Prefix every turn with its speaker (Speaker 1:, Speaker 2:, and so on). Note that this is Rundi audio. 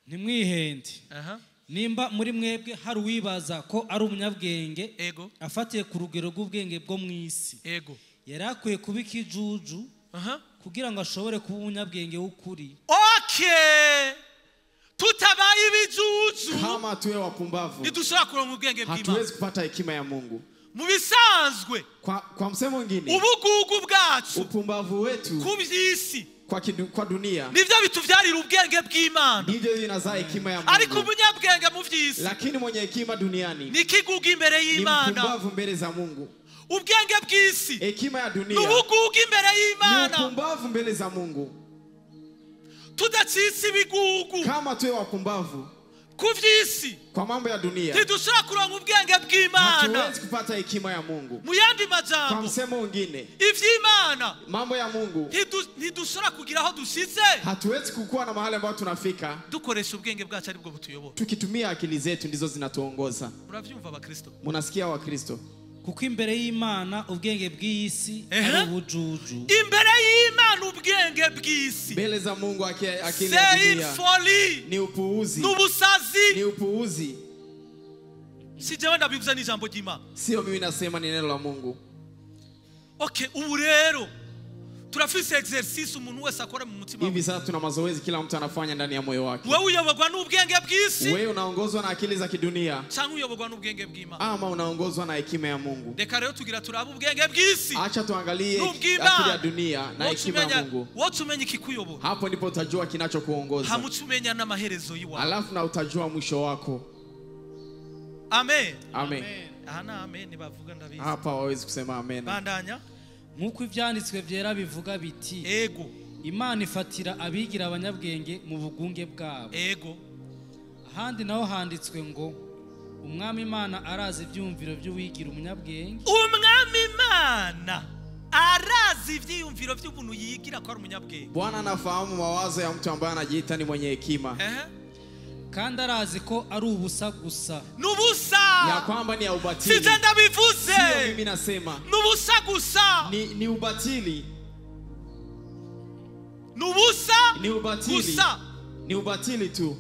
Speaker 1: Ntimwihende. Nimba muri mwebwe hari uwibaza ko ari umunyabwenge afatiye ku rugero rw'ubwenge bwo mu isi. Yarakwiye kuba ikijuju kugira ngo ashobore kuba umunyabwenge w'ukuri.
Speaker 2: Okay. Tutabaye ibijuju.
Speaker 3: Kama tuwe wapumbavu.
Speaker 2: Ntidushobora kuronka ubwenge bw'Imana.
Speaker 3: Hatuwezi kupata hekima ya Mungu.
Speaker 2: Mu bisanzwe.
Speaker 3: Kwa msemo mwingine.
Speaker 2: Ubugugu bwacu.
Speaker 3: Upumbavu wetu.
Speaker 2: Kubyisi.
Speaker 3: Kwa dunia.
Speaker 2: Nivyo bituvyarira ubwenge bw'Imana.
Speaker 3: Nivyo binazaa hekima ya Mungu.
Speaker 2: Ariko umunyabwenge mu vyisi.
Speaker 3: Lakini mwenye hekima duniani.
Speaker 2: Nikiguga imbere y'Imana.
Speaker 3: Ni mpumbavu mbele za Mungu.
Speaker 2: Ubwenge bw'isi.
Speaker 3: Hekima ya dunia.
Speaker 2: Nubuguga imbere y'Imana.
Speaker 3: Ni mpumbavu mbele za Mungu.
Speaker 2: Tudacitse ibigugu.
Speaker 3: Kama tuwe wapumbavu.
Speaker 2: Kuvyisi.
Speaker 3: Kwa mambo ya dunia.
Speaker 2: Ntidushobora kuronka ubwenge bw'Imana.
Speaker 3: Hatuwezi kupata hekima ya Mungu.
Speaker 2: Mu yandi majambo.
Speaker 3: Kwa msemo mwingine.
Speaker 2: Ivy'Imana.
Speaker 3: Mambo ya Mungu.
Speaker 2: Ntidushobora kugira aho dushitse.
Speaker 3: Hatuwezi kukua na mahali ambapo tunafika.
Speaker 2: Dukoresha ubwenge bwacu aribwo butuyobora.
Speaker 3: Tukitumia akili zetu ndizo zinatuongoza.
Speaker 2: Muravyumva abakristo?
Speaker 3: Munasikia abakristo?
Speaker 1: Kuko imbere y'Imana ubwenge bw'isi ari ubujuju.
Speaker 2: Imbere y'Imana ubwenge bw'isi.
Speaker 3: Mbele za Mungu akili ya dunia. Ni upuuzi.
Speaker 2: Nubusazi.
Speaker 3: Ni upuuzi.
Speaker 2: Si jewe ndabivuze n'ijambo ry'Imana.
Speaker 3: Sio mimi nasema, ni neno la Mungu.
Speaker 2: Okay, ubu rero turafise exercice umuntu wese akora mu mutima.
Speaker 3: Hivi sasa tuna mazoezi kila mtu anafanya ndani ya moyo wake.
Speaker 2: Wewe uyoborwa n'ubwenge bw'isi?
Speaker 3: Wewe unaongozwa na akili za kidunia?
Speaker 2: Cyangwa uyoborwa n'ubwenge bw'Imana?
Speaker 3: Ama unaongozwa na hekima ya Mungu?
Speaker 2: Reka rero tugira turabe ubwenge bw'isi.
Speaker 3: Acha tuangalie akili ya dunia na hekima ya Mungu.
Speaker 2: Wote umenya ikikuyobora.
Speaker 3: Hapo ndipo utajua kinachokuongoza.
Speaker 2: Hamutumenya n'amaherezo yiwawe.
Speaker 3: Alafu na utajua mwisho wako.
Speaker 2: Amen.
Speaker 3: Amen.
Speaker 2: Ana amen bavuga ndabizi.
Speaker 3: Hapa hawezi kusema amen.
Speaker 2: Bandanya.
Speaker 1: Nkuko ivyanditswe vyera bivuga biti.
Speaker 2: Ego.
Speaker 1: Imana ifatira abigira abanyabwenge mu bugunge bwabo.
Speaker 2: Ego.
Speaker 1: Ahandi naho handitswe ngo Umwami Imana arazi ivyumviro by'uwigira umunyabwenge.
Speaker 2: Umwami Imana arazi ivyumviro by'ubuntu yigira ko ari umunyabwenge.
Speaker 3: Bwana anafahamu mawazo ya mtu ambaye anajiita ni mwenye hekima.
Speaker 1: Kandi arazi ko ari ubusa gusa.
Speaker 2: Nubusa.
Speaker 3: Ya kwamba ni ya ubatili.
Speaker 2: Sije ndabivuze.
Speaker 3: Sio mimi nasema.
Speaker 2: Nubusa gusa.
Speaker 3: Ni ubatili.
Speaker 2: Nubusa.
Speaker 3: Ni ubatili.
Speaker 2: Gusa.
Speaker 3: Ni ubatili tu.